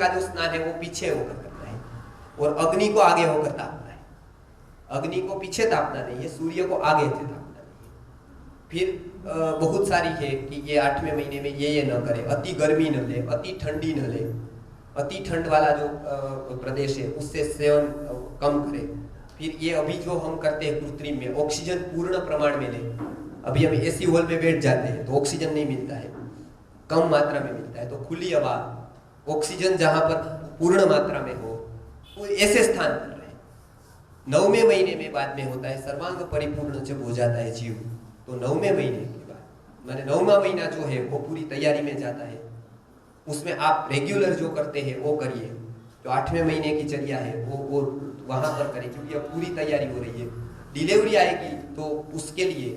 का जो स्नान है वो पीछे होकर करना है, और अग्नि को आगे होकर तापना है। अग्नि को पीछे तापना नहीं है, सूर्य को आगे से तापना नहीं है। फिर बहुत सारी है कि ये 8वें महीने में ये न करे, अति गर्मी न ले, अति ठंडी न ले, अति ठंड वाला जो प्रदेश है उससे सेवन कम करे। फिर ये अभी जो हम करते हैं कृत्रिम में, ऑक्सीजन पूर्ण प्रमाण में ले। अभी हम एसी हॉल में बैठ जाते हैं तो ऑक्सीजन नहीं मिलता है, कम मात्रा में मिलता है। तो खुली हवा, ऑक्सीजन जहां पर पूर्ण मात्रा में हो, वो ऐसे स्थान पर रहे। 9वें महीने में बाद में होता है सर्वांग परिपूर्ण जब हो जाता है जीव, तो 9वें महीने के बाद माने 9वां महीना जो है वो पूरी तैयारी में जाता है। उसमें आप रेगुलर जो करते हैं वो करिए, जो 8वें महीने की चर्या है वो वहां पर करें, क्योंकि अब पूरी तैयारी हो रही है। डिलीवरी आएगी तो उसके लिए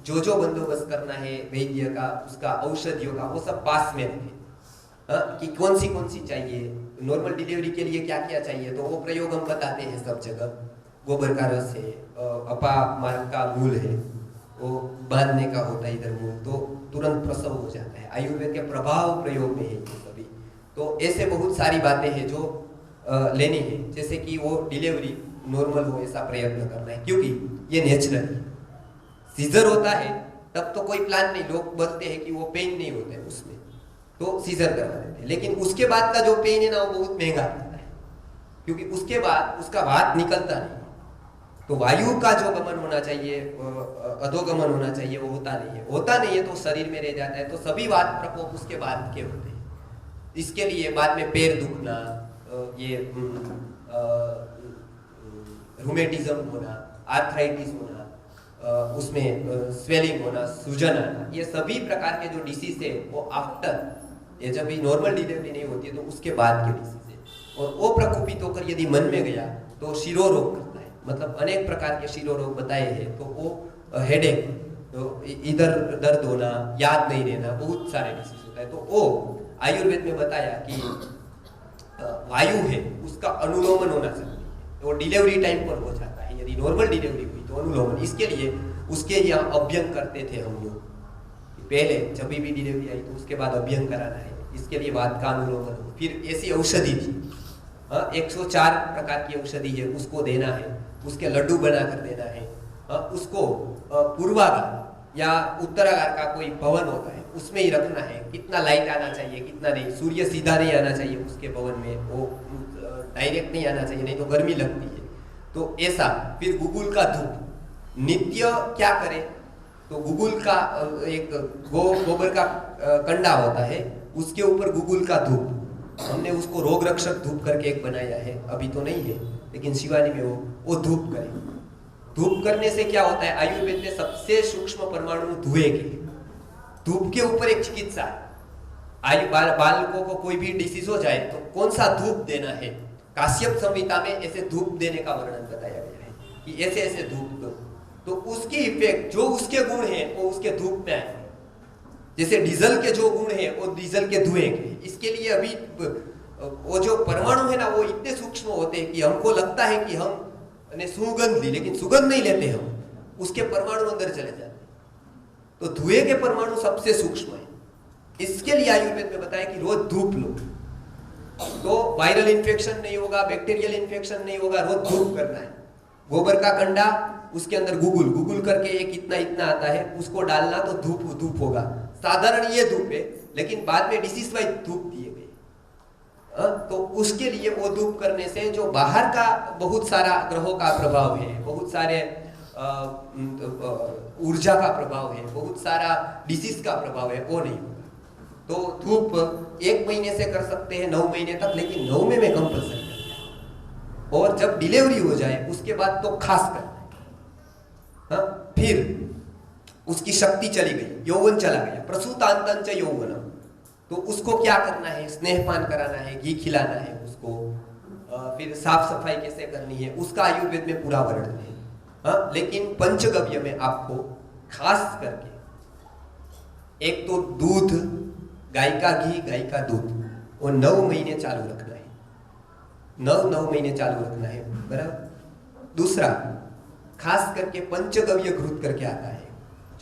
जो जो बंदोबस्त करना है वैद्य का, उसका औषधियों का, वो सब पास में रखें। कि कौन सी चाहिए, नॉर्मल डिलीवरी के लिए क्या क्या चाहिए, तो वो प्रयोग हम बताते हैं सब जगह। गोबर का रस है, अपा मार्ग का मूल है, वो बांधने का होता है इधर मूल, तो तुरंत प्रसव हो जाता है। आयुर्वेद के प्रभाव प्रयोग में है ये सभी। तो ऐसे बहुत सारी बातें हैं जो लेनी है, जैसे कि वो डिलीवरी नॉर्मल हो ऐसा प्रयत्न करना है, क्योंकि ये नेचुरल है। सीजर होता है तब तो कोई प्लान नहीं, लोग बोलते हैं कि वो पेन नहीं होता है उसमें, तो सीजर करवा देते हैं। लेकिन उसके बाद का जो पेन है ना वो बहुत महंगा पड़ता है, क्योंकि उसके बाद उसका भात निकलता नहीं। तो वायु का जो गमन होना चाहिए, अधोगमन होना चाहिए, वो होता नहीं है तो शरीर में रह जाता है। तो सभी वात प्रकोप उसके बाद के होते हैं। इसके लिए बाद में पैर दुखना, ये रूमेटिज्म होना, आर्थराइटिस होना, उसमें स्वेलिंग होना, सूजन आना, ये सभी प्रकार के जो डिसीज है वो आफ्टर, ये जब भी नॉर्मल डिलीवरी नहीं होती है तो उसके बाद के डिसीज है। और वो प्रकोपित होकर यदि मन में गया तो शिरोरोग करता है। मतलब अनेक प्रकार के शिरोरोग बताए हैं। तो वो हेडेक, तो इधर दर्द होना, याद नहीं रहना, बहुत सारे डिसीज होता है। तो वो आयुर्वेद में बताया कि वायु है उसका अनुलोमन होना चाहिए, तो वो डिलीवरी टाइम पर हो जाता है। यदि नॉर्मल डिलीवरी हुई तो अनुलोमन, इसके लिए उसके यहाँ अभ्यंग करते थे हम लोग। पहले जब भी डिलीवरी आई तो उसके बाद अभ्यंग कराना है, इसके लिए बाद का अनुलोमन हो। फिर ऐसी औषधि थी, 104 प्रकार की औषधि है, उसको देना है, उसके लड्डू बना कर देना है। उसको पूर्वागार या उत्तरागार का कोई भवन होता है उसमें ही रखना है। कितना लाइट आना चाहिए, कितना नहीं, सूर्य सीधा नहीं आना चाहिए उसके भवन में, वो डायरेक्ट नहीं आना चाहिए, नहीं तो गर्मी लगती है। तो ऐसा। फिर गुगुल का धूप नित्य क्या करे, तो गुगुल का एक गोबर का कंडा होता है, उसके ऊपर गुगुल का धूप, हमने उसको रोग रक्षक धूप करके एक बनाया है, अभी तो नहीं है लेकिन शिवानी में वो धूप करें। धूप करने से क्या होता है, आयुर्वेद में सबसे सूक्ष्म परमाणु धुएं के, धूप के ऊपर एक चिकित्सा। बालकों को कोई भी डिसीज हो जाए तो कौन सा धूप देना है, काश्यप संहिता में ऐसे धूप देने का वर्णन बताया गया है कि ऐसे ऐसे धूप दो, तो उसकी इफेक्ट जो उसके गुण है वो उसके धूप में आए। जैसे डीजल के जो गुण है वो डीजल के धुएं के। इसके लिए अभी वो जो परमाणु है ना वो इतने सूक्ष्म होते हैं कि हमको लगता है कि हम ने सुगंध ली, लेकिन सुगंध नहीं लेते हम, उसके परमाणु अंदर चले जाते हैं। तो धुएं के परमाणु सबसे सूक्ष्म है। इसके लिए आयुर्वेद में बताया कि रोज धूप लो, तो वायरल इन्फेक्शन नहीं होगा, बैक्टीरियल इन्फेक्शन नहीं होगा, रोज धूप करना है। गोबर का कंडा, उसके अंदर गुगुल करके एक इतना आता है, उसको डालना तो धूप होगा। साधारण ये धूप है, लेकिन बाद में डिसीज वाइज धूप दिए गए। तो उसके लिए वो धूप करने से जो बाहर का बहुत सारा ग्रहों का प्रभाव है, बहुत सारे ऊर्जा का प्रभाव है, बहुत सारा डिसीज का प्रभाव है, वो नहीं होगा। तो धूप 1 महीने से कर सकते हैं 9 महीने तक, लेकिन 9वें में कंपल्सरी करना है। और जब डिलीवरी हो जाए उसके बाद तो खास करना है। फिर उसकी शक्ति चली गई, यौवन चला गया, प्रसूतांतं च यौवनम, तो उसको क्या करना है, स्नेहपान कराना है, घी खिलाना है उसको, फिर साफ सफाई कैसे करनी है उसका आयुर्वेद में पूरा वर्णन है। लेकिन पंचगव्य में आपको खास करके एक तो दूध, गाय का घी, गाय का दूध, वो 9 महीने चालू रखना है, 9 महीने चालू रखना है, बराबर। दूसरा, खास करके पंचगव्य घृत करके आता है,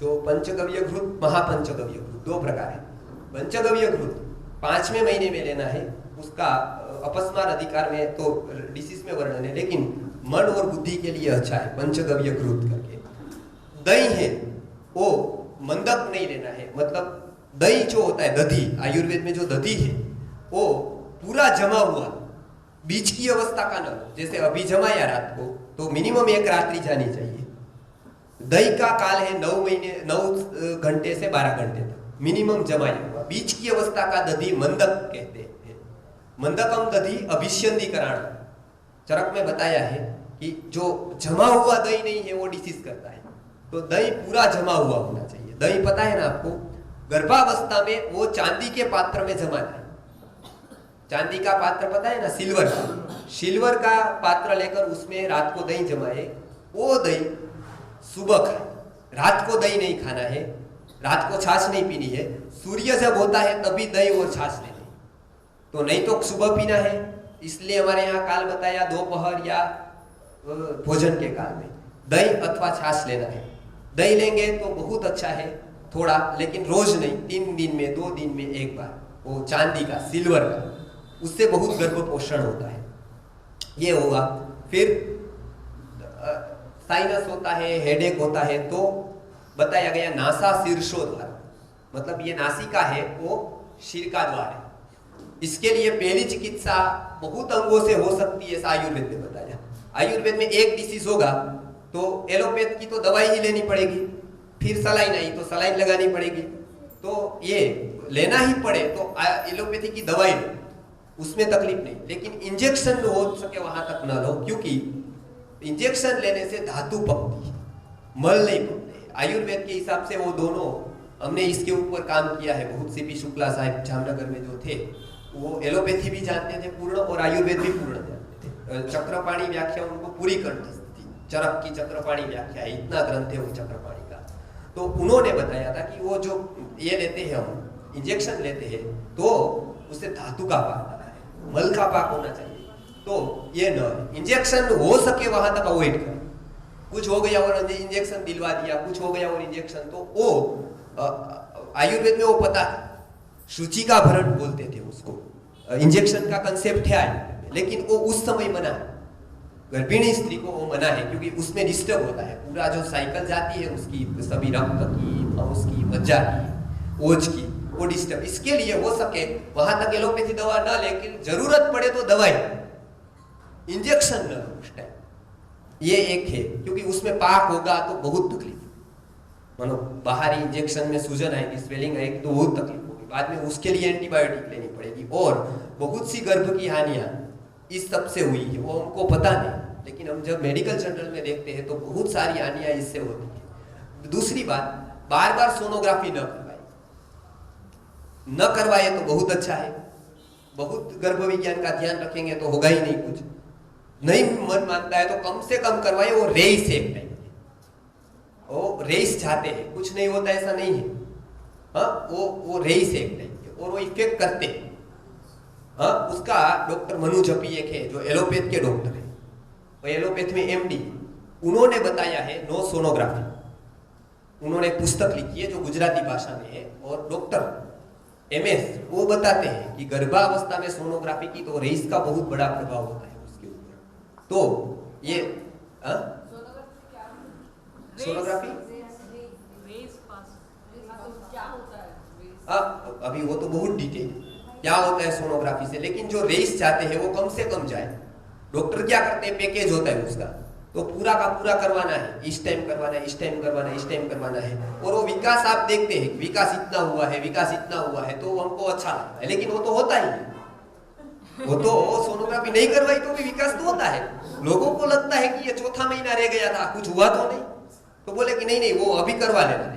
जो पंचगव्य घृत, महापंचगव्य घृत, 2 प्रकार है। पंचगव्य घृत 5वें महीने में लेना है, उसका अपस्मार अधिकार में तो डिसीज में वर्णन है, लेकिन मन और बुद्धि के लिए अच्छा है, पंचगव्य घृत करके। दही है वो मंदक नहीं लेना है, मतलब दही जो होता है, दधी, आयुर्वेद में जो दधी है वो पूरा जमा हुआ, बीच की अवस्था का न हो। जैसे अभी जमाया रात को तो मिनिमम 1 रात्रि जानी चाहिए। दही का काल है 9 घंटे से 12 घंटे तक मिनिमम जमाया हुआ। बीच की अवस्था का दधी मंदक कहते हैं। मंदकम दधी अभिष्यंदीकरण, चरक में बताया है कि जो जमा हुआ दही नहीं है वो डिसीज करता है। तो दही पूरा जमा हुआ होना चाहिए। दही पता है ना आपको, गर्भावस्था में वो चांदी के पात्र में जमा है। चांदी का पात्र पता है ना, सिल्वर का पात्र लेकर उसमें रात को दही जमाए, वो दही सुबह खाए। रात को दही नहीं खाना है, रात को छाछ नहीं पीनी है। सूर्य जब होता है तभी दही और छाछ लेनी, तो नहीं तो सुबह पीना है। इसलिए हमारे यहाँ काल बताया दोपहर या भोजन के काल में दही अथवा छाछ लेना है। दही लेंगे तो बहुत अच्छा है थोड़ा, लेकिन रोज नहीं, 3 दिन में 2 दिन में 1 बार, वो चांदी का, सिल्वर का, उससे बहुत गर्भ पोषण होता है। ये होगा। फिर साइनस होता है, हेडेक होता है, तो बताया गया नासा शीर्षो द्वार, मतलब ये नासिका है वो शीर का द्वार है। इसके लिए पहली चिकित्सा बहुत अंगों से हो सकती है, आयुर्वेद में बताया। आयुर्वेद में एक डिसीज होगा तो एलोपैथ की तो दवाई ही लेनी पड़ेगी, फिर सलाइन आई तो सलाइन लगानी पड़ेगी, तो ये लेना ही पड़े तो एलोपैथी की दवाई लो, उसमें तकलीफ नहीं। लेकिन इंजेक्शन हो सके वहां तक ना लो, क्योंकि इंजेक्शन लेने से धातु पकती है, मल नहीं पकते। आयुर्वेद के हिसाब से वो दोनों, हमने इसके ऊपर काम किया है। बहुत सीपी शुक्ला साहब जामनगर में जो थे, वो एलोपैथी भी जानते थे पूर्ण और आयुर्वेद भी पूर्ण जानते थे। चक्रपाणी व्याख्या उनको पूरी करनी थी, चरक की चक्रपाणी व्याख्या है, इतना ग्रंथ है वो चक्रपाणी का। तो उन्होंने बताया था कि वो जो ये लेते हैं, हम इंजेक्शन लेते हैं तो उससे धातु का पाक आता है, मल का पाक होना चाहिए। तो ये न, इंजेक्शन हो सके वहां तक अवॉइड करें। कुछ हो गया और इंजेक्शन दिलवा दिया, कुछ हो गया और इंजेक्शन, तो वो आयुर्वेद में वो पता है, शुचि का भरण बोलते थे उसको, इंजेक्शन का कंसेप्ट है आयुर्वेद में, लेकिन वो उस समय मना है। गर्भिणी स्त्री को वो मना है, क्योंकि उसमें डिस्टर्ब होता है, पूरा जो साइकिल जाती है उसकी, सभी रक्त की, उसकी मज्जा की, ओज की, वो डिस्टर्ब। इसके लिए हो सके वहां तक एलोपैथी दवा ना, लेकिन जरूरत पड़े तो दवाई, इंजेक्शन न उस टाइम। ये एक है, क्योंकि उसमें पाक होगा तो बहुत तकलीफ, मानो बाहरी इंजेक्शन में सूजन आएगी, स्वेलिंग आएगी तो बहुत तकलीफ होगी, बाद में उसके लिए एंटीबायोटिक लेनी पड़ेगी। और बहुत सी गर्भ की हानियां इस सब से हुई है, वो हमको पता नहीं, लेकिन हम जब मेडिकल जर्नल में देखते हैं तो बहुत सारी हानियां इससे होती है। दूसरी बात, बार बार सोनोग्राफी न करवाए तो बहुत अच्छा है। बहुत गर्भ विज्ञान का ध्यान रखेंगे तो होगा ही नहीं कुछ। नहीं मन मानता है तो कम से कम करवाए। वो रेस एक टाइम वो रेस चाहते हैं, कुछ नहीं होता ऐसा नहीं है। हाँ, वो रेस एक टाइम और वो इफेक्ट करते हैं। हाँ, उसका डॉक्टर मनु जपी एक है जो एलोपैथ के डॉक्टर है, वो एलोपैथ में एमडी, उन्होंने बताया है नो सोनोग्राफी। उन्होंने पुस्तक लिखी है जो गुजराती भाषा में है, और डॉक्टर एमएस वो बताते हैं कि गर्भावस्था में सोनोग्राफी की तो रेस का बहुत बड़ा प्रभाव होता है उसके ऊपर। तो ये सोनोग्राफी अभी वो तो बहुत डिटेल क्या होता है सोनोग्राफी से, लेकिन जो रेस चाहते हैं वो कम से कम जाए। डॉक्टर क्या करते हैं, पैकेज होता है उसका, तो पूरा का पूरा करवाना है, इस टाइम करवाना है, इस टाइम करवाना है, इस टाइम करवाना है। और वो विकास आप देखते हैं, विकास इतना हुआ है, विकास इतना हुआ है, तो हमको अच्छा लगता है, लेकिन वो तो होता ही नहीं। वो तो सोनोग्राफी नहीं करवाई तो भी विकास तो होता है। लोगों को लगता है कि ये 4था महीना रह गया था, कुछ हुआ तो नहीं, तो बोले कि नहीं वो अभी करवा लेना।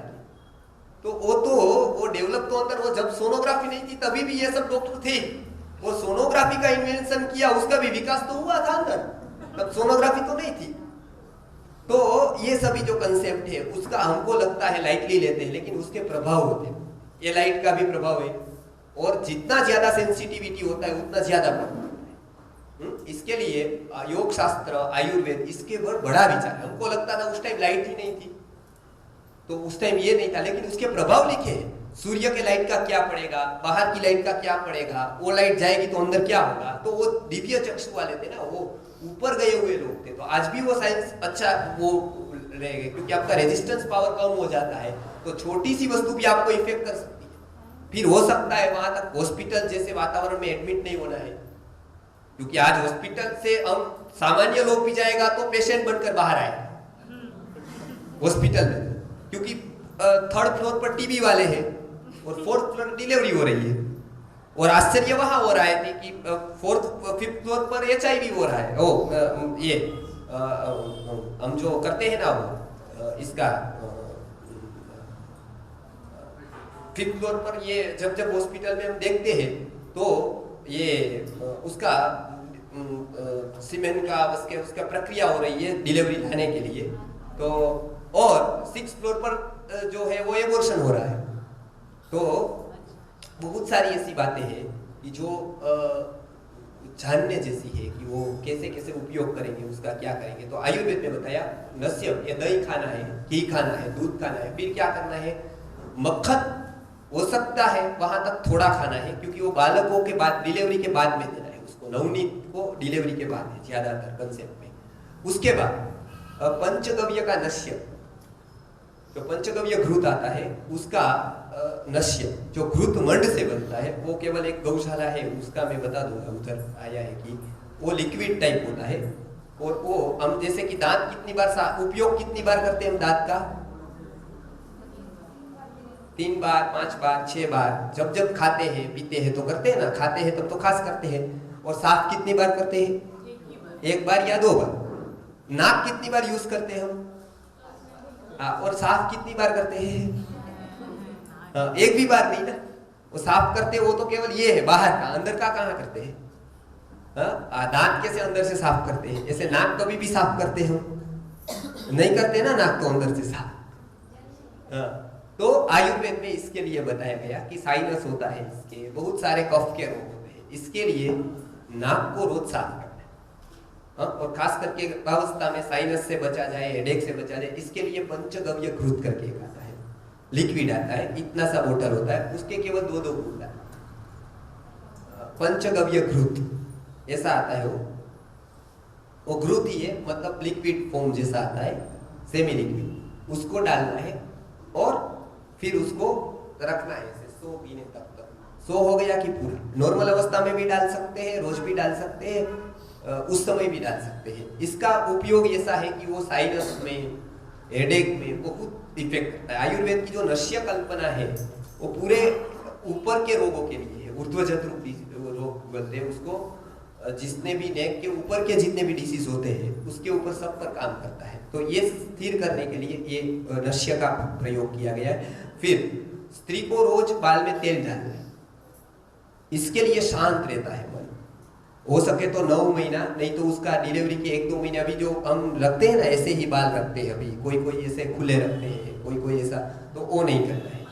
तो वो डेवलप तो अंदर, वो जब सोनोग्राफी नहीं थी तभी भी ये सब डॉक्टर थे। वो सोनोग्राफी का इन्वेंशन किया, उसका भी विकास तो हुआ था अंदर, तब सोनोग्राफी तो नहीं थी। तो ये सभी जो कंसेप्ट है उसका हमको लगता है लाइटली लेते हैं, लेकिन उसके प्रभाव होते हैं। ये लाइट का भी प्रभाव है, और जितना ज्यादा सेंसिटिविटी होता है उतना ज्यादा प्रभाव होता है। इसके लिए योग शास्त्र, आयुर्वेद, इसके ऊपर बड़ा विचार है। हमको लगता था उस टाइम लाइट ही नहीं थी, तो उस टाइम ये नहीं था, लेकिन उसके प्रभाव लिखे हैं। सूर्य के लाइट का क्या पड़ेगा, बाहर की लाइट का क्या पड़ेगा, वो लाइट जाएगी तो अंदर क्या होगा। तो वो दिव्य चक्षु वाले थे ना, वो ऊपर गए हुए लोग थे। तो आज भी वो साइंस अच्छा वो रहेगा, क्योंकि आपका रेजिस्टेंस पावर कम हो जाता है तो छोटी सी वस्तु भी आपको इफेक्ट कर सकती है। फिर हो सकता है वहां तक हॉस्पिटल जैसे वातावरण में एडमिट नहीं होना है, क्योंकि आज हॉस्पिटल से हम सामान्य लोग भी जाएगा तो पेशेंट बनकर बाहर आएगा हॉस्पिटल में, क्योंकि थर्ड फ्लोर पर टीबी वाले हैं और फोर्थ फ्लोर डिलीवरी हो रही है। और आश्चर्य वहां हो रहा है कि फोर्थ फिफ्थ फ्लोर पर HIV हो रहा है। ये हम जो करते हैं ना वो इसका फिफ्थ फ्लोर पर ये जब हॉस्पिटल में हम देखते हैं तो ये उसका सीमेंट का उसका प्रक्रिया हो रही है डिलीवरी लाने के लिए। तो और सिक्स फ्लोर पर जो है वो एबॉर्शन हो रहा है। तो बहुत सारी ऐसी बातें हैं कि जो जानने जैसी है कि वो कैसे कैसे उपयोग करेंगे, उसका क्या करेंगे। तो आयुर्वेद में बताया नस्यम, ये दही खाना है, घी खाना है, दूध खाना है। फिर क्या करना है, मक्खन हो सकता है वहां तक थोड़ा खाना है, क्योंकि वो बालकों के बाद डिलीवरी के बाद में देना है उसको, नवनीत को डिलीवरी के बाद है ज्यादातर कंसेप्ट में। उसके बाद पंचगव्य का नश्य, जो पंचगव्य घृत आता है उसका नश्य जो घृत मंड से बनता है, वो केवल एक गौशाला है उसका मैं बता दूंगा, उधर आया है कि वो लिक्विड टाइप होता है। और वो हम जैसे कि दांत कितनी बार उपयोग कितनी बार करते हैं हम दांत का, 3 बार 5 बार 6 बार। जब जब खाते हैं पीते हैं तो करते हैं ना, खाते हैं तब तो खास करते हैं। और साफ कितनी बार करते हैं, 1 बार या 2 बार। नाक कितनी बार यूज करते हैं हम, और साफ कितनी बार करते हैं, 1 भी बार नहीं ना। वो साफ करते वो तो केवल ये है बाहर का, अंदर का कहाँ करते हैं। दांत कैसे अंदर से साफ करते हैं, ऐसे नाक कभी भी साफ करते हैं हम नहीं करते ना, नाक तो अंदर से साफ। तो आयुर्वेद में इसके लिए बताया गया कि साइनस होता है, इसके बहुत सारे कफ के रोग होते हैं, इसके लिए नाक को रोज साफ करना है। और खास करके अवस्था में साइनस से बचा जाए, हेडेक से बचा जाए, इसके लिए पंचगव्य घृत करके एक आता है, लिक्विड आता है, इतना सा बोतल होता है, उसके केवल 2 बूंद है पंचगव्य घृत ऐसा आता है। वो घृत ही है, मतलब लिक्विड फॉर्म जैसा आता है, सेमी लिक्विड, उसको डालना है और फिर उसको रखना है ऐसे 100 पीने तक। 100 हो गया कि पूरा, नॉर्मल अवस्था में भी डाल सकते हैं, रोज भी डाल सकते हैं, उस समय भी डाल सकते हैं। इसका उपयोग ऐसा है कि वो साइनस में, हेडेक में बहुत इफेक्ट करता है। आयुर्वेद की जो नश्य कल्पना है वो पूरे ऊपर के रोगों के लिए है, ऊर्ध्वजंतु रोग बोलते हैं उसको, जितने भी नेक के ऊपर के जितने भी डिसीज होते हैं उसके ऊपर सब पर काम करता है। तो ये स्थिर करने के लिए ये नश्य का प्रयोग किया गया है। फिर स्त्री को रोज बाल में तेल डालना है, इसके लिए शांत रहता है मन, हो सके तो 9 महीना, नहीं तो उसका डिलीवरी के 1-2 महीने। अभी जो हम रखते हैं ना ऐसे ही बाल रखते हैं, अभी कोई ऐसे खुले रखते हैं, कोई ऐसा, तो वो नहीं करना है,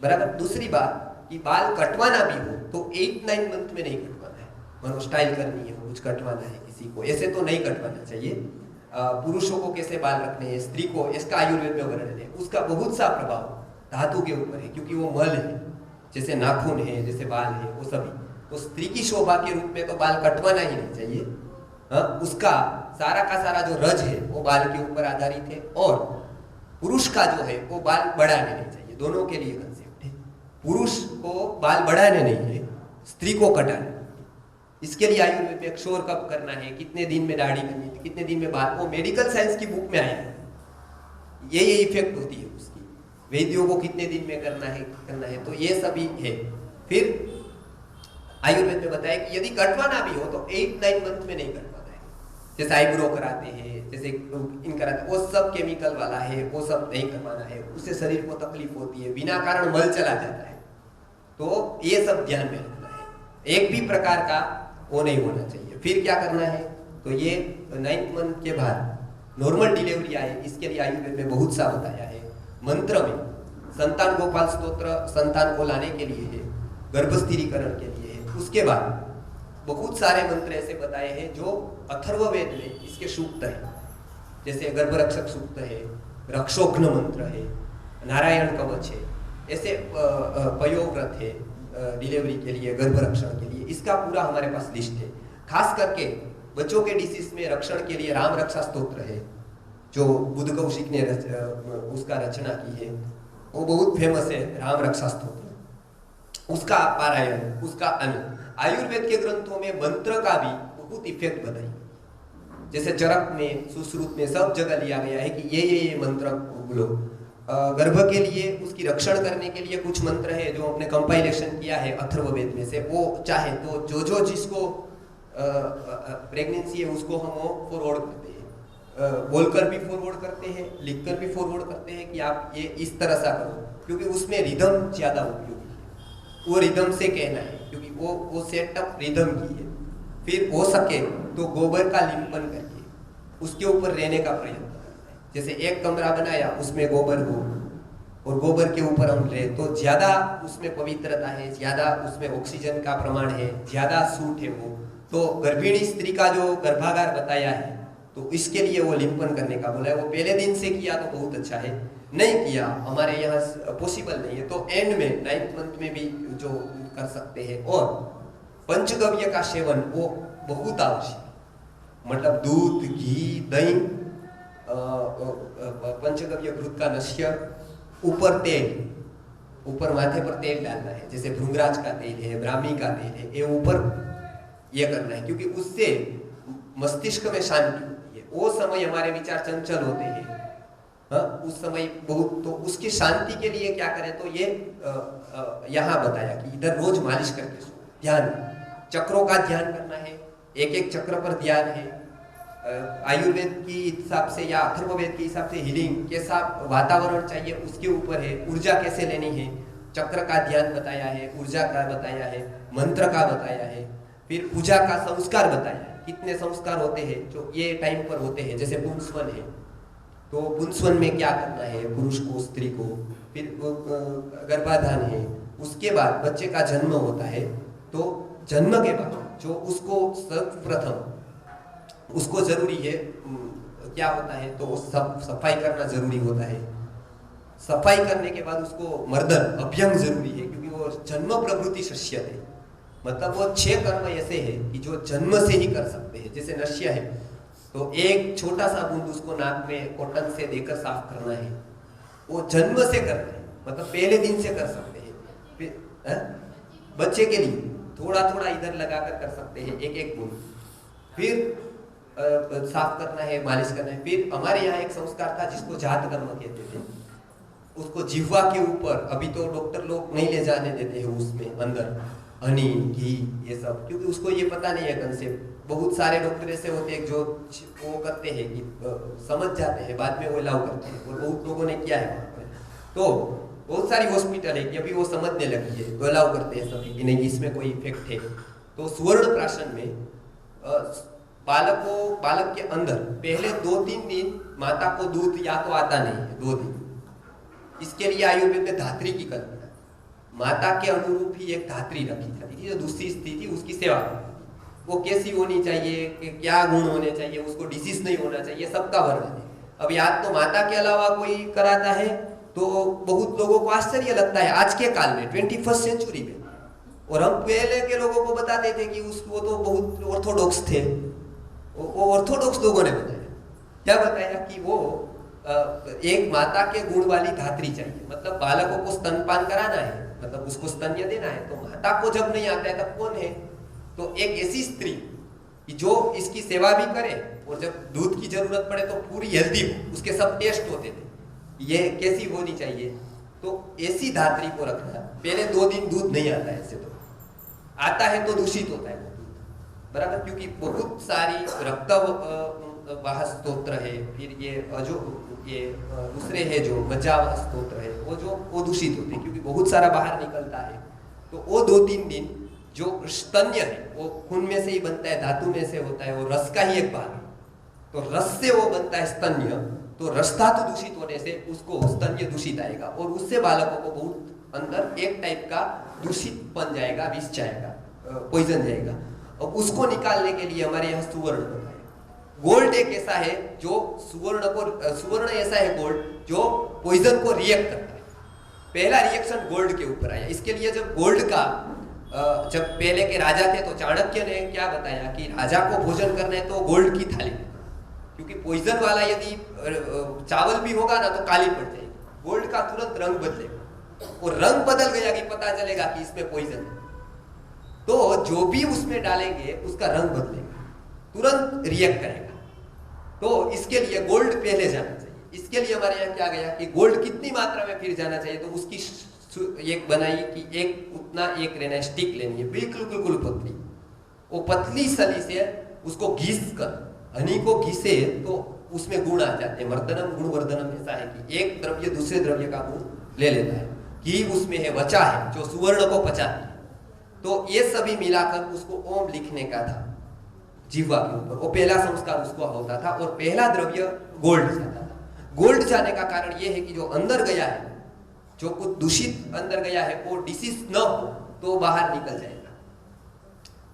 बराबर। दूसरी बात कि बाल कटवाना भी हो तो 8-9 मंथ में नहीं कटवाना है, मानो स्टाइल करनी है, कुछ कटवाना है किसी को, ऐसे तो नहीं कटवाना चाहिए। पुरुषों को कैसे बाल रखने हैं, स्त्री को, इसका आयुर्वेद में वर्णन है। उसका बहुत सा प्रभाव धातु के ऊपर है, क्योंकि वो मल है, जैसे नाखून है, जैसे बाल है, वो सभी। तो स्त्री की शोभा के रूप में तो बाल कटवाना ही नहीं चाहिए। उसका सारा का सारा जो रज है वो बाल के ऊपर आधारित है, और पुरुष का जो है वो बाल बढ़ाने नहीं चाहिए। दोनों के लिए कंसेप्ट है, पुरुष को बाल बढ़ाने नहीं है, स्त्री को कटाने। इसके लिए आयुर्वेद में क्षौर कब करना है, कितने दिन में दाढ़ी करनी है, कितने दिन में बाल, वो मेडिकल साइंस की बुक में आया है, ये इफेक्ट होती है उसकी, वैद्यों को कितने दिन में करना है, तो ये सभी है। फिर आयुर्वेद में बताया कि यदि कटवाना भी हो तो 8-9 मंथ में नहीं कटवाना है। जैसे आईब्रो कराते हैं, जैसे इन कराते, वो सब केमिकल वाला है, वो सब नहीं करवाना है, उससे शरीर को तकलीफ होती है, बिना कारण मल चला जाता है। तो ये सब ध्यान में रखना है, एक भी प्रकार का वो नहीं होना चाहिए। फिर क्या करना है, तो ये 9th मंथ के बाद नॉर्मल डिलीवरी आए, इसके लिए आयुर्वेद में बहुत सा बताया है। मंत्र में संतान गोपाल स्तोत्र संतान को लाने के लिए है, गर्भस्थिरीकरण के लिए है। उसके बाद बहुत सारे मंत्र ऐसे बताए हैं जो अथर्ववेद में इसके सूक्त है, जैसे गर्भरक्षक सूक्त है, रक्षोघ्न मंत्र है, नारायण कवच है, ऐसे पयोव्रत है डिलीवरी के लिए, गर्भरक्षण के लिए, इसका पूरा हमारे पास लिस्ट है। खास करके बच्चों के डिसीज में रक्षण के लिए राम रक्षा स्तोत्र है, जो बुद्ध कौशिक ने उसका रचना की है, वो बहुत फेमस है, राम रक्षा स्तोत्र। उसका पारायण, उसका आयुर्वेद के ग्रंथों में मंत्र का भी बहुत इफेक्ट बताई, जैसे चरक में, सुश्रुत में, सब जगह लिया गया है कि ये मंत्र बोलो। गर्भ के लिए, उसकी रक्षण करने के लिए कुछ मंत्र है जो हमने कंपाइलेशन किया है अथर्ववेद में से, वो चाहे तो जो जिसको प्रेगनेंसी है उसको हम वो फॉरवर्ड करते हैं, बोलकर भी फॉरवर्ड करते हैं, लिखकर भी फॉरवर्ड करते हैं कि आप ये इस तरह सा करो, क्योंकि उसमें रिदम ज्यादा उपयोगी है। वो रिदम से कहना है, क्योंकि वो सेटअप रिदम की है। फिर हो सके तो गोबर का लिंपन करके उसके ऊपर रहने का प्रयत्न करना है। जैसे एक कमरा बनाया, उसमें गोबर हो और गोबर के ऊपर हम रहे, तो ज्यादा उसमें पवित्रता है, ज्यादा उसमें ऑक्सीजन का प्रमाण है, ज्यादा सूट है वो। तो गर्भिणी स्त्री का जो गर्भागार बताया है, तो इसके लिए वो लिंपन करने का बोला है। वो पहले दिन से किया तो बहुत अच्छा है, नहीं किया हमारे यहाँ पॉसिबल नहीं है तो एंड में 9th मंथ में भी जो कर सकते हैं। और पंचगव्य का सेवन वो बहुत आवश्यक, मतलब दूध, घी, दही, पंचगव्य घृत का नश्य, ऊपर तेल, ऊपर माथे पर तेल डालना है, जैसे भृंगराज का तेल है, ब्राह्मी का तेल है, ये ऊपर ये करना है, क्योंकि उससे मस्तिष्क में शांति होती है। वो समय हमारे विचार चंचल होते हैं, हाँ, उस समय बहुत, तो उसकी शांति के लिए क्या करें, तो ये यहाँ बताया कि इधर रोज मालिश करके सो, ध्यान, चक्रों का ध्यान करना है, एक एक चक्र पर ध्यान है। आयुर्वेद की हिसाब से या अथर्ववेद के हिसाब से हीलिंग कैसा वातावरण चाहिए उसके ऊपर है, ऊर्जा कैसे लेनी है, चक्र का ध्यान बताया है, ऊर्जा का बताया है, मंत्र का बताया है, फिर पूजा का संस्कार बताया है, कितने संस्कार होते हैं जो ये टाइम पर होते हैं। जैसे पुंसवन है, तो पुंसवन में क्या करना है पुरुष को, स्त्री को, फिर गर्भाधान है, उसके बाद बच्चे का जन्म होता है, तो जन्म के बाद जो उसको सर्वप्रथम उसको जरूरी है क्या होता है, तो सब सफाई करना जरूरी होता है। सफाई करने के बाद उसको मर्दन, अभ्यंग जरूरी है, क्योंकि वो जन्म प्रवृत्ति शस्य है, मतलब वो 6 कर्म ऐसे है कि जो जन्म से ही कर सकते हैं। जैसे नश्य है, तो एक छोटा सा बूंद उसको नाक में कॉटन से देकर साफ करना है, वो जन्म से करते हैं, मतलब पहले दिन से कर सकते हैं। फिर बच्चे के लिए थोड़ा थोड़ा इधर लगाकर कर सकते हैं, एक एक बूंद, फिर साफ करना है, मालिश करना है। फिर हमारे यहाँ एक संस्कार था जिसको जात कर्म कहते थे, उसको जिह्वा के ऊपर, अभी तो डॉक्टर लोग नहीं ले जाने देते हैं उसमें अंदर हनी, घी, ये सब, क्योंकि उसको ये पता नहीं है कंसेप्ट। बहुत सारे डॉक्टर ऐसे होते हैं जो वो करते हैं कि समझ जाते हैं, बाद में वो अलाउ करते हैं, और बहुत लोगों ने किया है। तो बहुत सारी हॉस्पिटल है कि अभी वो समझने लगी है तो अलाउ करते हैं सभी कि नहीं इसमें कोई इफेक्ट है। तो सुवर्ण प्राशन में बालक के अंदर पहले 2-3 दिन माता को दूध या तो आता नहीं है, 2 दिन। इसके लिए आयुर्वेद में धात्री की कल्पना, माता के अनुरूप ही एक धात्री रखी जाती थी, जो दूसरी स्थिति उसकी सेवा करती थी। वो कैसी होनी चाहिए, क्या गुण होने चाहिए, उसको डिसीज नहीं होना चाहिए, सबका वर्णन है। अब याद तो माता के अलावा कोई कराता है तो बहुत लोगों को आश्चर्य लगता है आज के काल में, 21st सेंचुरी में। और हम पहले के लोगों को बताते थे कि उसको तो बहुत ऑर्थोडॉक्स थे। वो ऑर्थोडॉक्स लोगों ने बताया, क्या बताया कि वो एक माता के गुण वाली धात्री चाहिए, मतलब बालकों को स्तनपान कराना है, मतलब उसको स्तन्य देना है, तो माता को जब नहीं आता है तब कौन है, तो एक ऐसी स्त्री कि जो इसकी सेवा भी करे, और जब दूध की जरूरत पड़े तो पूरी हेल्दी हो, उसके सब टेस्ट होते थे, ये कैसी होनी चाहिए, तो ऐसी धात्री को रखना। पहले 2 दिन दूध नहीं आता है, ऐसे तो आता है तो दूषित होता है वो दूध, बराबर, क्योंकि बहुत सारी रक्त वाह स्तोत्र है, फिर ये दूसरे है जो मज्जावाह स्तोत्र है, वो दूषित होते हैं, क्योंकि बहुत सारा बाहर निकलता है। तो वो 2-3 दिन जो स्तन्य है वो खून में से ही बनता है, धातु में से होता है, वो रस का ही एक भाग है, तो रस से वो बनता है स्तन्य, तो रस धातु दूषित होने से उसको स्तन्य दूषित आएगा, और उससे बालकों को बहुत अंदर एक टाइप का दूषित बन जाएगा, विष जाएगा, पॉइजन जाएगा। और उसको निकालने के लिए हमारे यहाँ सुवर्ण होता है। गोल्ड एक ऐसा है जो सुवर्ण ऐसा है गोल्ड जो पॉइजन को रिएक्ट करता है, पहला रिएक्शन गोल्ड के ऊपर आया। इसके लिए जब गोल्ड का जब पहले के राजा थे तो चाणक्य ने क्या बताया कि राजा को भोजन करना है तो गोल्ड की थाली, क्योंकि पॉइजन वाला यदि चावल भी होगा ना तो काली पड़ जाएगी, गोल्ड का तुरंत रंग बदलेगा, और रंग बदल गया कि पता चलेगा कि इसमें पॉइजन है, तो जो भी उसमें डालेंगे उसका रंग बदलेगा, तुरंत रिएक्ट करेगा। तो इसके लिए गोल्ड पहले जाना चाहिए। इसके लिए हमारे यहाँ क्या गया कि गोल्ड कितनी मात्रा में फिर जाना चाहिए, तो उसकी एक बनाई कि एक उतना एक रहना है, स्टिक लेनी है बिल्कुल बिल्कुल पतली, वो पतली सली से उसको घिस कर, हनी को घिसे तो उसमें गुण आ जाते हैं। मर्दनम गुण वर्धनम ऐसा है कि एक द्रव्य दूसरे द्रव्य का गुण ले लेता है। घी उसमें है, वचा है जो सुवर्ण को पचाती है, तो ये सभी मिलाकर उसको ओम लिखने का था जीवा के ऊपर, वो पहला संस्कार उसको होता था, और पहला द्रव्य गोल्ड जाता था। गोल्ड जाने का कारण ये है कि जो अंदर गया है, जो कुछ दूषित अंदर गया है, वो डिसीज न हो तो बाहर निकल जाएगा,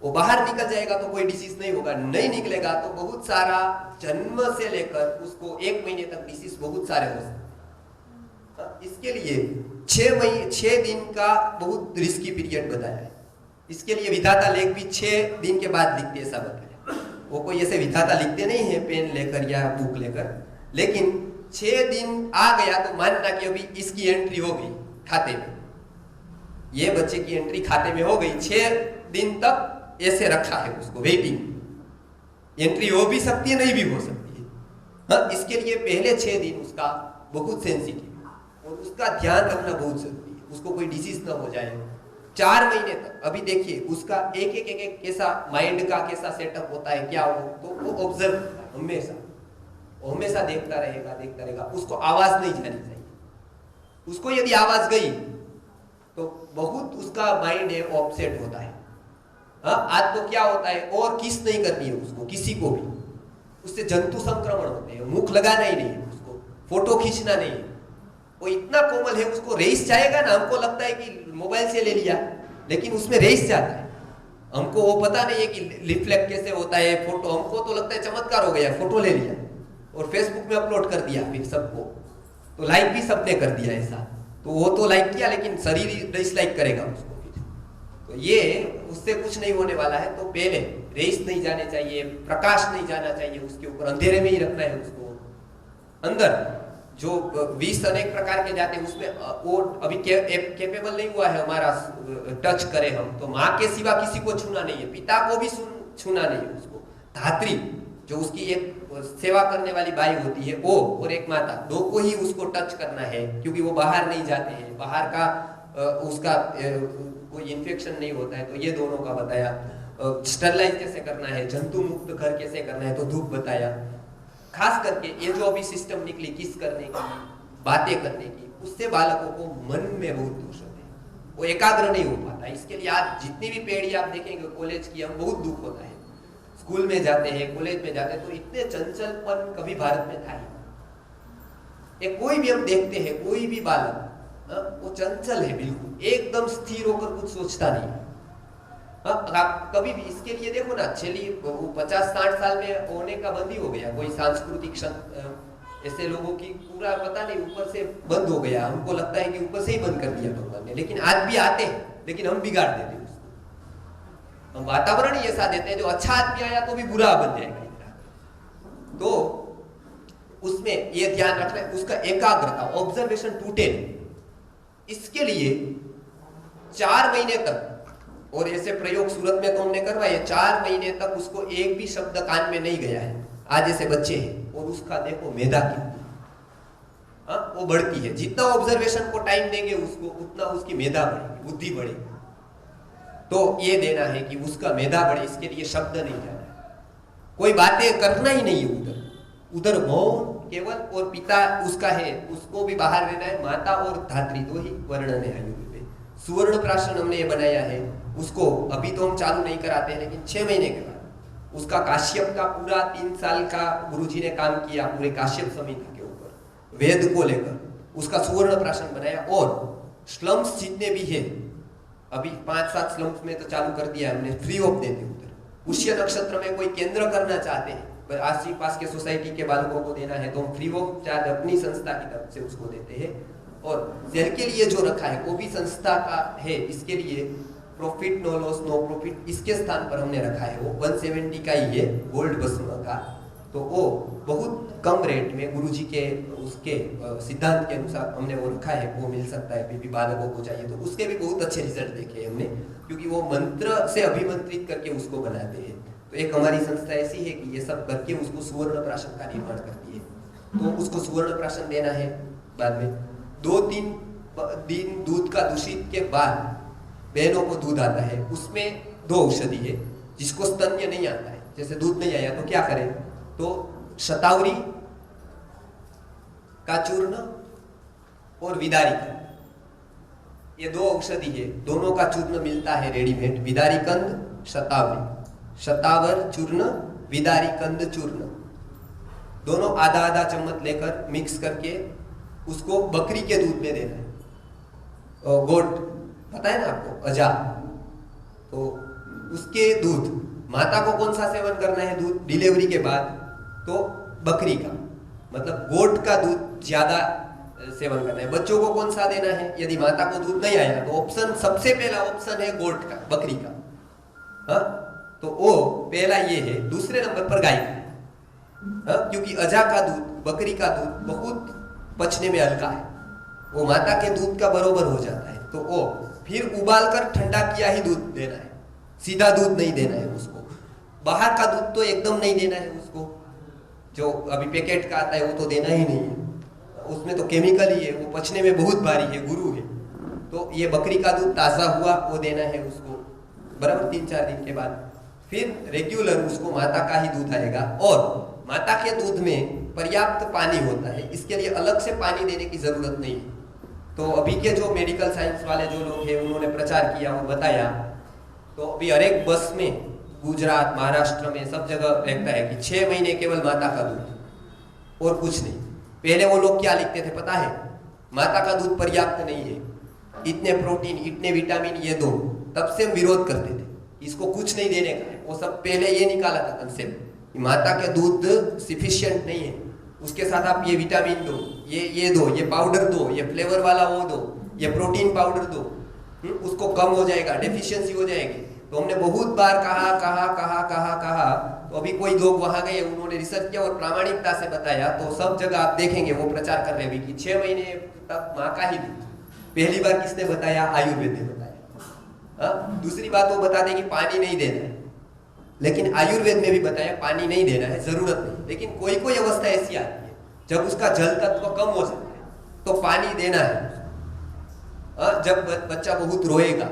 वो बाहर निकल जाएगा तो कोई डिसीज नहीं होगा, नहीं निकलेगा तो बहुत सारा जन्म से लेकर उसको 1 महीने तक डिसीज बहुत सारे हो सकते। इसके लिए 6 दिन का बहुत रिस्की पीरियड बताया है। इसके लिए विधाता लेख भी 6 दिन के बाद लिखते ऐसा बताया। वो कोई ऐसे विधाता लिखते नहीं है पेन लेकर या बुक लेकर, लेकिन 6 दिन आ गया तो मानना कि अभी इसकी एंट्री हो गई खाते में, ये बच्चे की एंट्री खाते में हो गई, 6 दिन तक ऐसे रखा है उसको वेटिंग, एंट्री हो भी सकती है नहीं भी हो सकती है। हाँ, इसके लिए पहले 6 दिन उसका बहुत सेंसिटिव और उसका ध्यान रखना बहुत जरूरी है, उसको कोई डिसीज ना हो जाए। 4 महीने तक अभी देखिए उसका एक कैसा माइंड का कैसा सेटअप होता है, क्या हो, तो वो ऑब्जर्व हमेशा देखता रहेगा। उसको आवाज नहीं जानी चाहिए, उसको यदि आवाज गई तो बहुत उसका माइंड है ऑफसेट होता है। हाँ, आज तो क्या होता है, और किस नहीं करनी है उसको किसी को भी, उससे जंतु संक्रमण होते हैं, मुख लगाना ही नहीं है उसको, फोटो खींचना नहीं है, वो इतना कोमल है, उसको रेस जाएगा ना, हमको लगता है कि मोबाइल से ले लिया, लेकिन उसमें रेस जाता है, हमको वो पता नहीं है कि रिफ्लेक्ट कैसे होता है फोटो, हमको तो लगता है चमत्कार हो गया, फोटो ले लिया और फेसबुक में अपलोड कर दिया, फिर सबको तो लाइक भी सबने कर दिया ऐसा, तो वो तो लाइक किया लेकिन शरीर डिसलाइक करेगा उसको फिर, तो ये उससे कुछ नहीं होने वाला है। तो पहले रेस नहीं जाने चाहिए, प्रकाश नहीं जाना चाहिए उसके ऊपर, अंधेरे में ही रखना है उसको। अंदर जो विष अनेक प्रकार के जाते हैं उसमें वो अभी कैपेबल नहीं हुआ है हमारा टच करे हम, तो माँ के सिवा किसी को छूना नहीं है, पिता को भी छूना नहीं है उसको, धात्री जो उसकी एक सेवा करने वाली बाई होती है वो, और एक माता, दो को ही उसको टच करना है, क्योंकि वो बाहर नहीं जाते हैं, बाहर का उसका कोई इन्फेक्शन नहीं होता है। तो ये दोनों का बताया। स्टरलाइज कैसे करना है, जंतु मुक्त घर कैसे करना है, तो धूप बताया। खास करके ये जो अभी सिस्टम निकली किस करने की, बातें करने की, उससे बालकों को मन में बहुत दोष होते हैं, वो एकाग्र नहीं हो पाता। इसके लिए आज जितनी भी पीढ़ी आप देखेंगे कॉलेज की, हम बहुत दुख होता है, स्कूल में जाते हैं कॉलेज में जाते हैं तो इतने चंचलपन कभी भारत में था ही। कोई भी हम देखते हैं, कोई भी बालक वो चंचल है बिल्कुल, एकदम स्थिर होकर कुछ सोचता नहीं। आप कभी भी इसके लिए देखो ना, चलिए 50-60 साल में होने का बंद ही हो गया, कोई सांस्कृतिक ऐसे लोगों की पूरा पता नहीं ऊपर से बंद हो गया, हमको लगता है कि ऊपर से ही बंद कर दिया भगवान ने, लेकिन आज भी आते हैं, लेकिन हम बिगाड़ देते हैं उसको, हम वातावरण ही ऐसा देते हैं, जो अच्छा आदमी आया तो भी बुरा बन जाएगा। तो उसमें ये ध्यान रखना है, उसका एकाग्रता, ऑब्जर्वेशन टूटे नहीं। इसके लिए 4 महीने तक, और ऐसे प्रयोग सूरत में तो हमने करवाए, 4 महीने तक उसको एक भी शब्द कान में नहीं गया है। आज ऐसे बच्चे हैं और उसका देखो मेधा कितनी, वो बढ़ती है, जितना ऑब्जर्वेशन को टाइम देंगे उसको उतना उसकी मेधा बढ़ेगी, बुद्धि बढ़ेगी। तो ये देना है कि उसका मेधा बढ़े, इसके लिए शब्द नहीं जाना है, कोई बातें करना ही नहीं है, उधर मौन केवल, और पिता उसका है उसको भी बाहर रहना है, माता और धात्री दो ही वर्णन है आयुर्वेद में। सुवर्ण प्राशन हमने ये बनाया है, उसको अभी तो हम चालू नहीं कराते हैं, लेकिन 6 महीने के बाद उसका काश्यप का पूरा 3 साल का गुरुजी ने काम किया, पूरे काश्यप समिति के ऊपर वेद को लेकर उसका सुवर्ण प्राशन बनाया। और स्लम्स जितने भी है, अभी 5-7 स्लम्स में तो चालू कर दिया हमने, फ्री ऑफ देते उधर। पुष्य नक्षत्र में कोई केंद्र करना चाहते हैं, आस पास के सोसाइटी के बालकों को देना है, तो हम फ्री ऑफ चार्ज अपनी संस्था की तरफ से उसको देते हैं। और सेल के लिए जो रखा है वो भी संस्था का है, इसके लिए profit no loss no profit इसके स्थान पर हमने रखा है। वो 170 का ही है गोल्ड भस्म का, तो वो बहुत कम रेट में गुरुजी के उसके सिद्धांत के अनुसार हमने वो रखा है, वो मिल सकता है भी बालकों को चाहिए तो। उसके भी बहुत अच्छे रिजल्ट देखे हमने, क्योंकि वो मंत्र से अभिमंत्रित करके उसको बनाते हैं। तो एक हमारी संस्था ऐसी है कि ये सब करके उसको सुवर्ण प्राशन का निर्माण करती है, तो उसको सुवर्ण प्राशन देना है। बाद में 2-3 दिन दूध का दूषित के बाद बहनों को दूध आता है, उसमें 2 औषधि है। जिसको स्तन्य नहीं आता है, जैसे दूध नहीं आया तो क्या करें, तो शतावरी का चूर्ण और विदारिकंद, ये 2 औषधि है। दोनों का चूर्ण मिलता है रेडीमेड, विदारिकंद शतावरी, शतावर चूर्ण विदारिकंद चूर्ण, दोनों आधा आधा चम्मच लेकर मिक्स करके उसको बकरी के दूध में देना है। गोट पता है ना आपको, अजा, तो उसके दूध, माता को कौन सा सेवन करना है दूध डिलीवरी के बाद, तो बकरी का, मतलब गोट का दूध ज्यादा सेवन करना है। बच्चों को कौन सा देना है, यदि माता को दूध नहीं आया तो ऑप्शन, सबसे पहला ऑप्शन है गोट का, बकरी का, हाँ, तो वो पहला ये है। दूसरे नंबर पर गाय का, हाँ, क्योंकि अजा का दूध, बकरी का दूध बहुत पचने में हल्का है, वो माता के दूध का बरोबर हो जाता है। तो वो फिर उबाल कर ठंडा किया ही दूध देना है, सीधा दूध नहीं देना है उसको। बाहर का दूध तो एकदम नहीं देना है उसको, जो अभी पैकेट का आता है वो तो देना ही नहीं है, उसमें तो केमिकल ही है, वो पचने में बहुत भारी है, गुरु है। तो ये बकरी का दूध ताज़ा हुआ वो देना है उसको, बराबर 3-4 दिन के बाद। फिर रेगुलर उसको माता का ही दूध आएगा, और माता के दूध में पर्याप्त पानी होता है, इसके लिए अलग से पानी देने की जरूरत नहीं है। तो अभी के जो मेडिकल साइंस वाले जो लोग हैं उन्होंने प्रचार किया और बताया, तो अभी हर एक बस में गुजरात महाराष्ट्र में सब जगह रहता है कि 6 महीने केवल माता का दूध और कुछ नहीं। पहले वो लोग क्या लिखते थे पता है, माता का दूध पर्याप्त नहीं है, इतने प्रोटीन इतने विटामिन ये दो, तब से हम विरोध करते थे, इसको कुछ नहीं देने का है। वो सब पहले ये निकाला था कंसेप्ट, माता के दूध सफिशिएंट नहीं है, उसके साथ आप ये विटामिन दो, ये दो, ये पाउडर दो, ये फ्लेवर वाला वो दो, ये प्रोटीन पाउडर दो, उसको कम हो जाएगा, डेफिशिएंसी हो जाएगी। तो हमने बहुत बार कहा, तो अभी कोई लोग वहां गए, उन्होंने रिसर्च किया और प्रामाणिकता से बताया, तो सब जगह आप देखेंगे वो प्रचार कर रहे हैं कि 6 महीने तक माँ का ही दूध। पहली बार किसने बताया, आयुर्वेद ने बताया। दूसरी बात वो बता दें कि पानी नहीं देना है, लेकिन आयुर्वेद में भी बताया पानी नहीं देना है, जरूरत नहीं। लेकिन कोई कोई अवस्था ऐसी आती है जब उसका जल तत्व कम हो जाता है तो पानी देना है। जब बच्चा बहुत रोएगा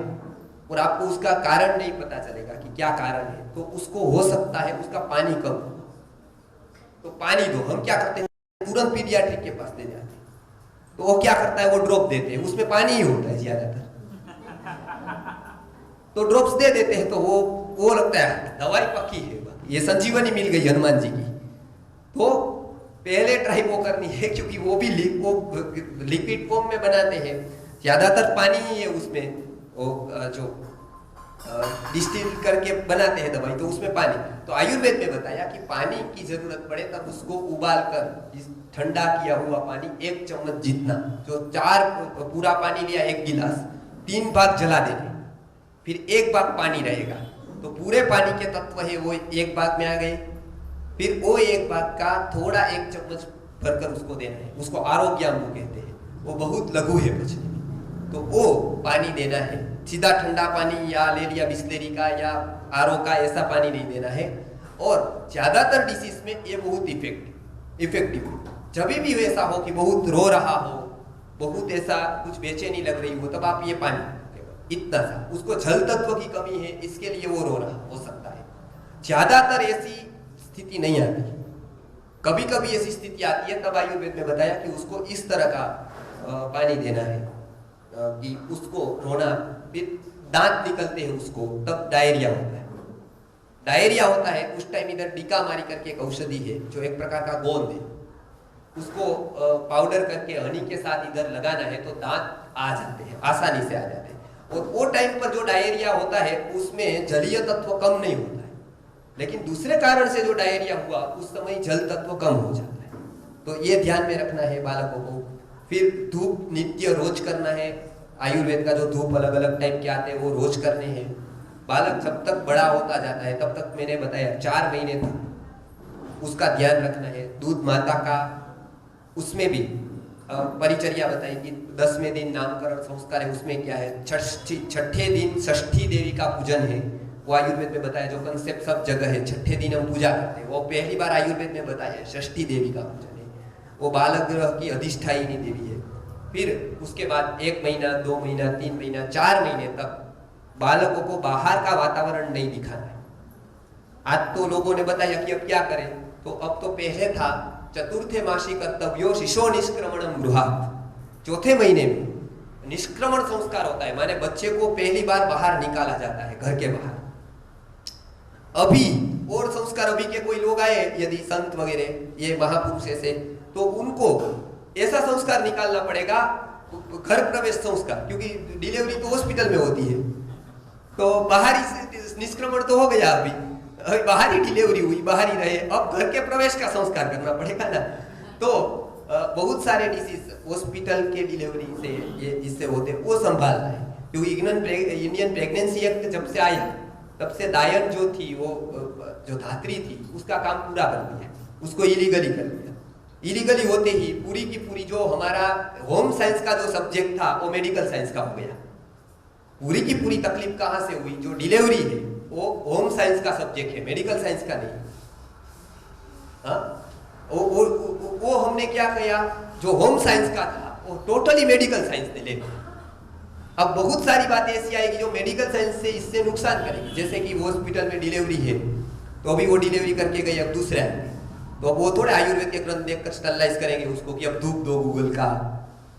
और आपको उसका कारण नहीं पता चलेगा कि क्या कारण है, तो उसको हो सकता है उसका पानी कम, तो पानी दो। हम क्या करते हैं, तुरंत पीडियाट्रिक के पास ले जाते हैं, तो वो क्या करता है, वो ड्रॉप देते हैं, उसमें पानी ही होता है ज्यादातर, तो ड्रॉप्स दे देते हैं, तो वो लगता है दवाई पक्की है, ये संजीवनी मिल गई हनुमान जी की। तो पहले ट्राई वो करनी है, क्योंकि वो भी लिक्विड फॉर्म में बनाते हैं, ज्यादातर पानी ही है उसमें, वो जो डिस्टिल करके बनाते हैं दवाई, तो उसमें पानी। तो आयुर्वेद में बताया कि पानी की जरूरत पड़े तब उसको उबाल कर ठंडा किया हुआ पानी 1 चम्मच जितना, जो 4 पूरा पानी लिया 1 गिलास, 3 भाग जला देंगे, फिर 1 भाग पानी रहेगा, तो पूरे पानी के तत्व है वो 1 भाग में आ गए। फिर वो 1 भाग का थोड़ा 1 चम्मच भरकर उसको देना है, उसको आरोग्याम्बु कहते हैं, वो बहुत लघु है पचने में, तो वो पानी देना है। सीधा ठंडा पानी या ले लिया बिस्लेरी का या आरओ का, ऐसा पानी नहीं देना है। और ज्यादातर डिसीज में ये बहुत इफेक्टिव है। जब भी ऐसा हो कि बहुत रो रहा हो, बहुत ऐसा कुछ बेचैनी लग रही हो, तब आप ये पानी इतना सा, उसको जल तत्व की कमी है, इसके लिए वो रो रहा हो सकता है। ज्यादातर ऐसी स्थिति नहीं आती, कभी कभी ऐसी स्थिति आती है, तब आयुर्वेद में बताया कि उसको इस तरह का पानी देना है कि उसको रोना, फिर दांत निकलते हैं उसको, तब डायरिया होता है। डायरिया होता है उस टाइम इधर डीकामारी करके एक औषधि है, जो एक प्रकार का गोंद है, उसको पाउडर करके हनी के साथ इधर लगाना है, तो दांत आ जाते हैं, आसानी से आ जाते हैं। और वो टाइम पर जो डायरिया होता है उसमें जलीय तत्व कम नहीं होता है, लेकिन दूसरे कारण से जो डायरिया हुआ उस समय जल तत्व कम हो जाता है। तो ये ध्यान में रखना है बालकों को। फिर धूप नित्य रोज करना है। आयुर्वेद का जो धूप अलग अलग टाइप के आते हैं वो रोज करने हैं। बालक जब तक बड़ा होता जाता है तब तक मैंने बताया 4 महीने तक उसका ध्यान रखना है। दूध माता का, उसमें भी परिचर्या बताई कि 10वें दिन नामकरण संस्कार है, उसमें क्या है, छठे दिन षष्ठी देवी का पूजन है। वो आयुर्वेद में बताया, जो कंसेप्ट सब जगह है, छठे दिन हम पूजा करते हैं, वो पहली बार आयुर्वेद में बताया है, षष्ठी देवी का पूजन है। वो बालक ग्रह की अधिष्ठायिनी देवी है। फिर उसके बाद 1 महीना, 2 महीना, 3 महीना, 4 महीने तक बालकों को बाहर का वातावरण नहीं दिखाना है। आज तो लोगों ने बताया कि अब क्या करें, तो अब तो पहले था चतुर्थे मासी कर्तव्यो शिशो निष्क्रमणम गृहात्। चौथे महीने में निष्क्रमण संस्कार होता है, माने बच्चे को पहली बार बाहर निकाला जाता है, घर के बाहर। अभी और संस्कार, अभी के कोई लोग आए यदि संत वगैरह ये महापुरुष ऐसे, तो उनको ऐसा संस्कार निकालना पड़ेगा, घर प्रवेश संस्कार, क्योंकि डिलीवरी तो हॉस्पिटल में होती है, तो बाहरी निष्क्रमण तो हो गया, अभी बाहर ही डिलीवरी हुई, बाहर ही रहे, अब घर के प्रवेश का संस्कार करना पड़ेगा ना। तो बहुत सारे डिसीज हॉस्पिटल के डिलीवरी से ये इससे होते, वो संभालना है। क्योंकि इंडियन प्रेगनेंसी एक्ट जब से आया तब से दायन जो थी, वो जो धात्री थी, उसका काम पूरा कर दिया, उसको इलीगली कर दिया। इलीगली होते ही पूरी की पूरी जो हमारा होम साइंस का जो सब्जेक्ट था वो मेडिकल साइंस का हो गया। पूरी की पूरी तकलीफ कहाँ से हुई, जो डिलीवरी है वो होम साइंस का सब्जेक्ट है, मेडिकल साइंस का नहीं। हाँ, वो हमने क्या किया, जो होम साइंस का था वो टोटली मेडिकल साइंस ने ले। अब बहुत सारी बातें ऐसी आएगी जो मेडिकल साइंस से इससे नुकसान करेगी, जैसे कि हॉस्पिटल में डिलीवरी है, तो अभी वो डिलीवरी करके गई, अब दूसरा है, तो अब वो थोड़े आयुर्वेद के ग्रंथ देखकर स्टरलाइज करेंगे उसको कि अब धूप दो गूगल का,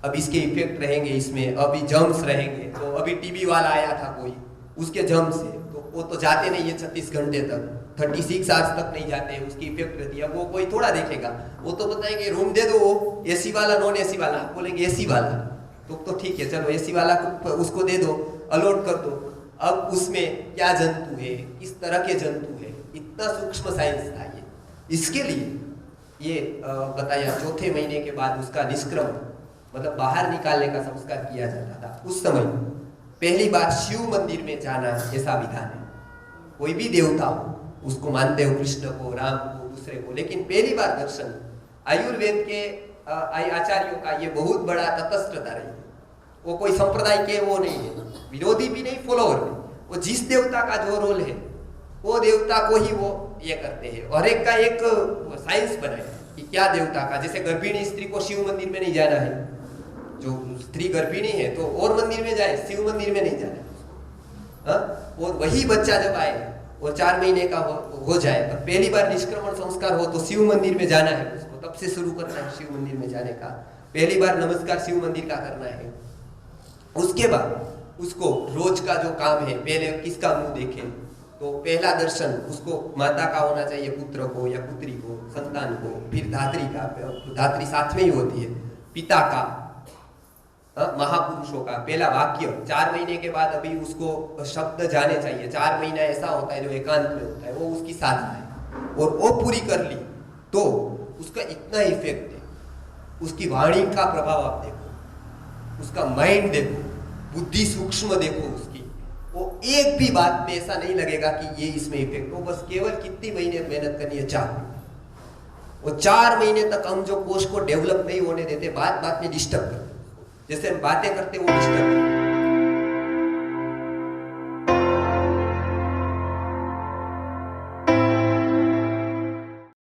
अब इसके इफेक्ट रहेंगे इसमें, अभी जर्म्स रहेंगे। तो अभी टीबी वाला आया था कोई, उसके जर्म्स से, तो वो तो जाते नहीं है 36 घंटे तक, 36 आवर्स तक नहीं जाते हैं, उसकी इफेक्ट रहती है। अब वो कोई थोड़ा देखेगा, वो तो बताएंगे रूम दे दो, एसी वाला नॉन एसी वाला, बोलेंगे एसी वाला, तो ठीक है चलो एसी वाला को उसको दे दो, अलॉट कर दो। अब उसमें क्या जंतु है, किस तरह के जंतु है, इतना सूक्ष्म साइंस था ये। इसके लिए ये बताया 4थे महीने के बाद उसका निष्क्रमण, मतलब बाहर निकालने का संस्कार किया जाता था। उस समय पहली बार शिव मंदिर में जाना ऐसा विधान है। कोई भी देवता हो, उसको मानते हो, कृष्ण को, राम को, दूसरे को, लेकिन पहली बार दर्शन आयुर्वेद के आचार्यों का ये बहुत बड़ा तटस्थता रही है। वो कोई संप्रदाय के वो नहीं है, विरोधी भी नहीं, फॉलोअर भी। वो जिस देवता का जो रोल है वो देवता को ही वो ये करते हैं, और एक का एक साइंस बनाए कि क्या देवता का, जैसे गर्भिणी स्त्री को शिव मंदिर में नहीं जाना है, जो स्त्री गर्भिणी है तो और मंदिर में जाए, शिव मंदिर में नहीं जाना है। और वही बच्चा जब आए और 4 महीने का हो जाए, तो पहली बार निष्क्रमण संस्कार हो तो शिव मंदिर में जाना है उसको, तब से शुरू करना है शिव मंदिर में जाने का। पहली बार नमस्कार शिव मंदिर का करना है। उसके बाद उसको रोज का जो काम है, पहले किसका मुंह देखे, तो पहला दर्शन उसको माता का होना चाहिए, पुत्र को या पुत्री को, संतान को, फिर धात्री का, धात्री साथ में ही होती है, पिता का, महापुरुषों का। पहला वाक्य 4 महीने के बाद अभी उसको शब्द जाने चाहिए। 4 महीना ऐसा होता है जो एकांत में होता है, वो उसकी साधना है, और वो पूरी कर ली तो उसका इतना इफेक्ट है। उसकी वाणी का प्रभाव आप देखो, उसका माइंड देखो, बुद्धि सूक्ष्म देखो उसकी, वो एक भी बात में ऐसा नहीं लगेगा कि ये इसमें इफेक्ट हो। बस केवल कितनी महीने मेहनत करनी है, 4 महीने। वो 4 महीने तक हम जो कोष को डेवलप नहीं होने देते, बात बात में डिस्टर्ब करते, जैसे हम बातें करते वो डिस्टर्ब करते।